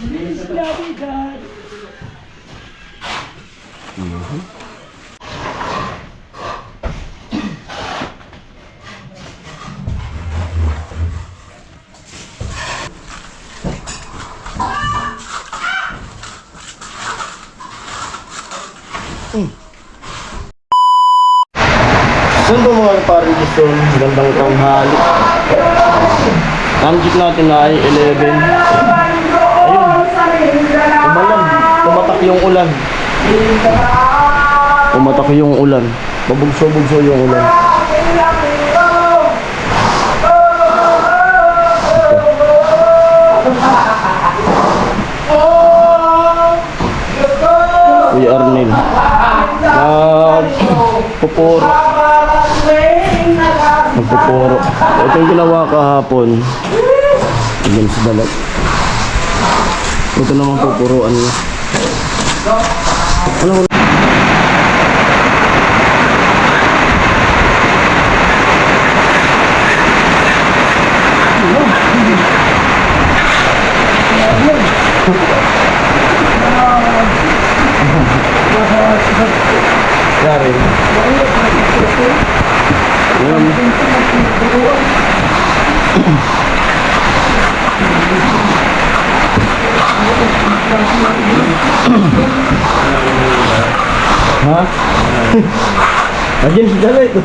Navidad. Saan ba mga parang gusto? Gandang tanghali. Time check natin na ay 11. Ayun. Umalan. Pumatak yung ulan. Pumatak yung ulan. Babugso-bugso yung ulan. Uy, Arnel. Pupuro. Nagpupuro. Ito yung ginawa kahapon. Tignan sa dalat. Ito naman pupuruan niya. Ano? Yari. Ha? Ayan si Dala ito.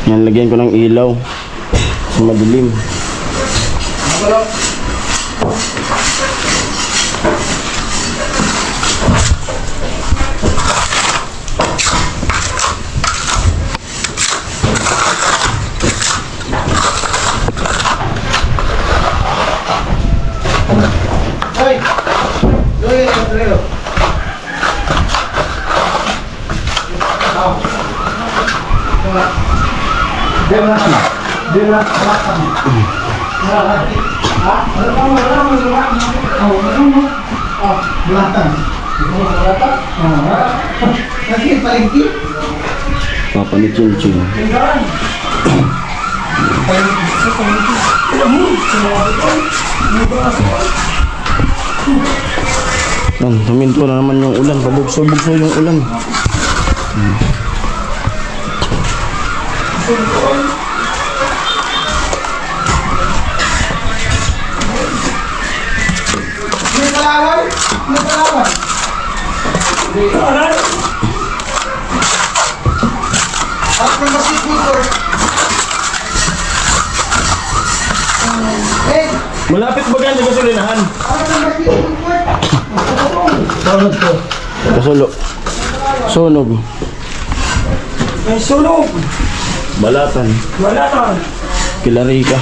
Yan, lagyan ko ng ilaw sa madilim. Papa ni Chin Chin. Yan, huminto na naman yung ulan. Pabugso-bugso yung ulan. Malapit ba ganyan sa gasolinahan? Kasulo. Sunog. May sunog. Balatan. Balatan. Kilarika.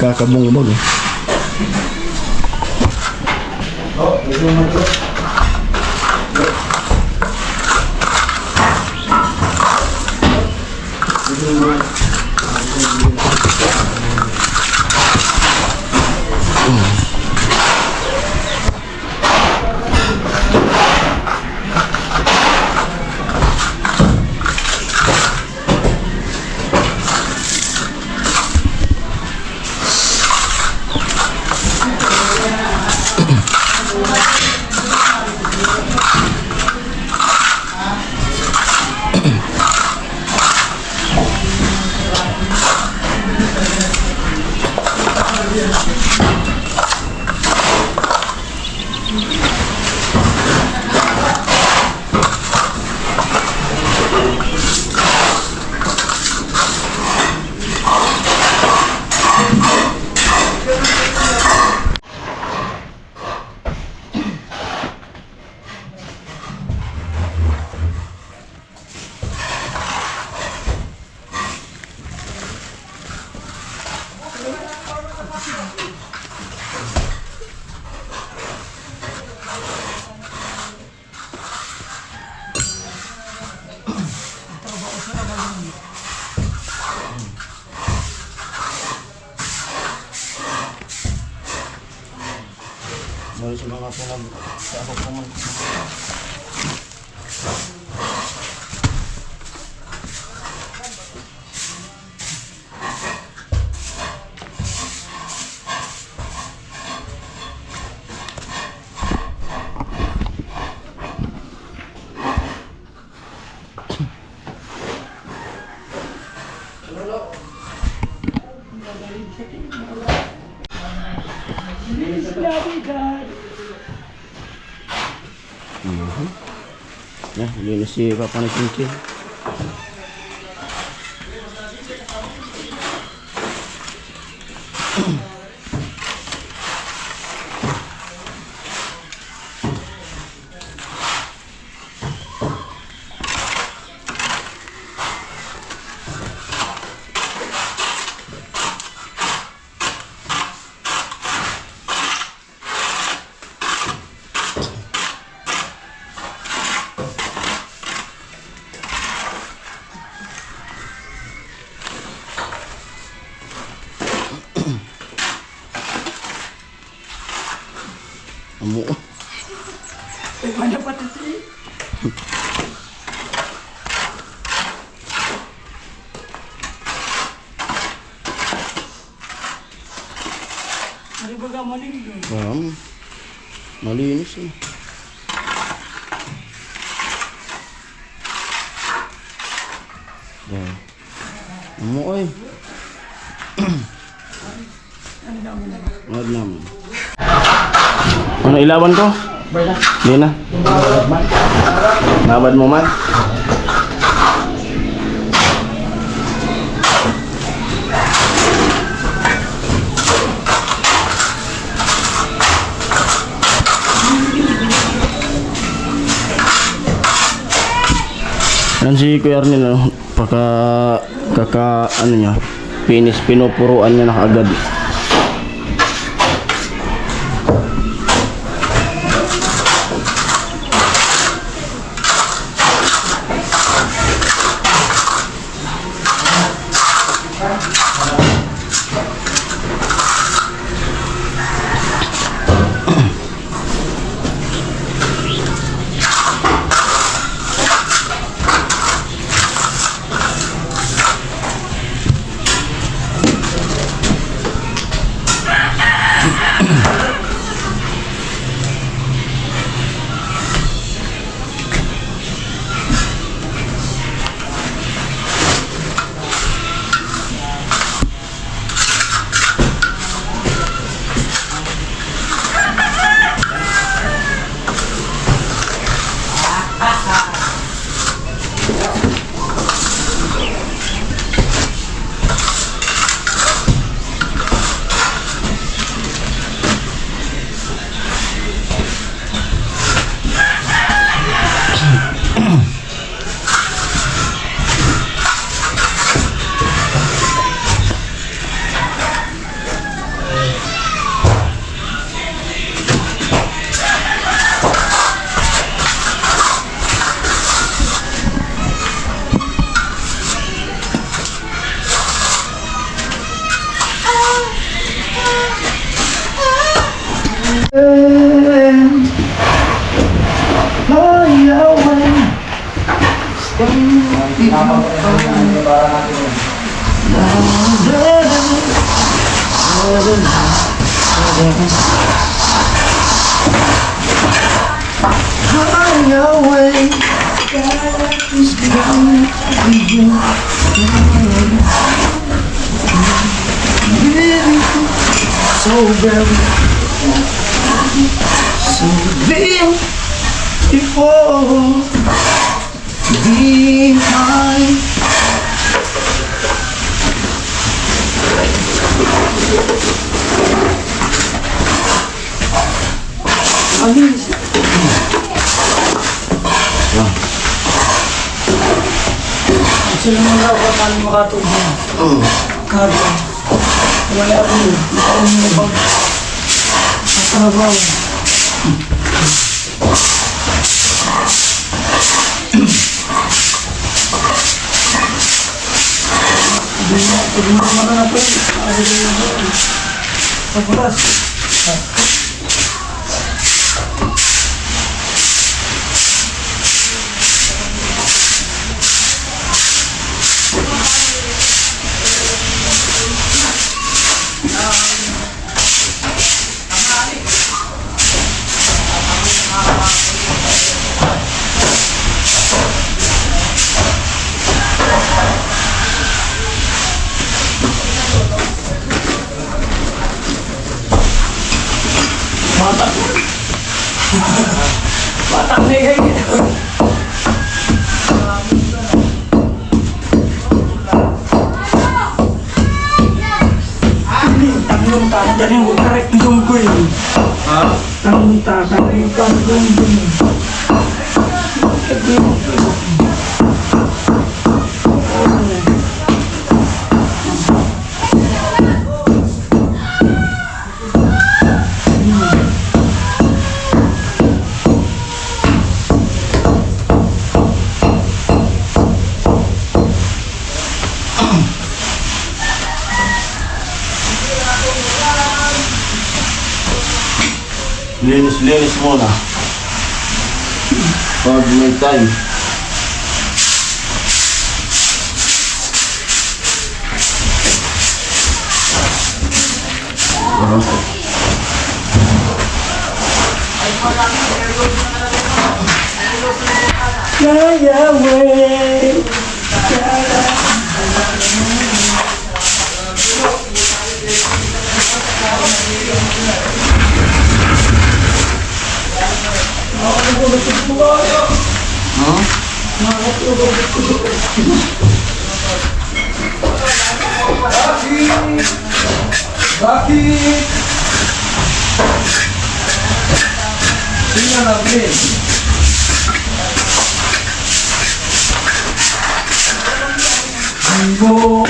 nagkakabungbog eh. Muli sa mga punag sa ako pumunta. Ya, ini si Papa ni Cincin. Amo. Mana patut sih? Ada bagaimana ini? Malinis eh. Yan. Amo eh. Ano naman? Ano ilawan ko? Hindi na. Nabad mo man. Yan si Kuya Arnel, no? Ano niya, pinupuruan niya na kaagad. Flying away, God is gone. Really, so very, so beautiful behind. Sila mo raw kung paano makatubig. Karga. Wala ako yun. Ito ang mga bag. Matrabaho. Hindi mo naman na po yun. Pagulas. Batang nigay dito. Tanglong ta, dyan yung correct yung ko yun. Ha? Tanglong ta, yung yun. Linis muna. Pag may time. Yahweh. Bakit? Sino natin? Go.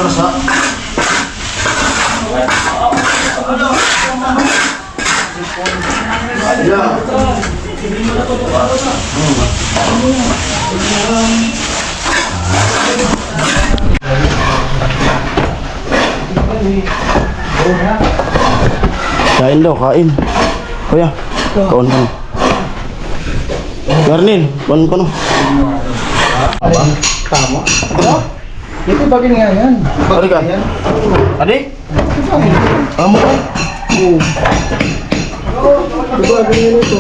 Oras ha? Yeah. Kain daw, kain. Kuya, kaon ka na. Garnin, kaon ka na. Tama. Ito bagay nga yan. Ari ka? Adi? Amo ka? Ito bagay nga ito.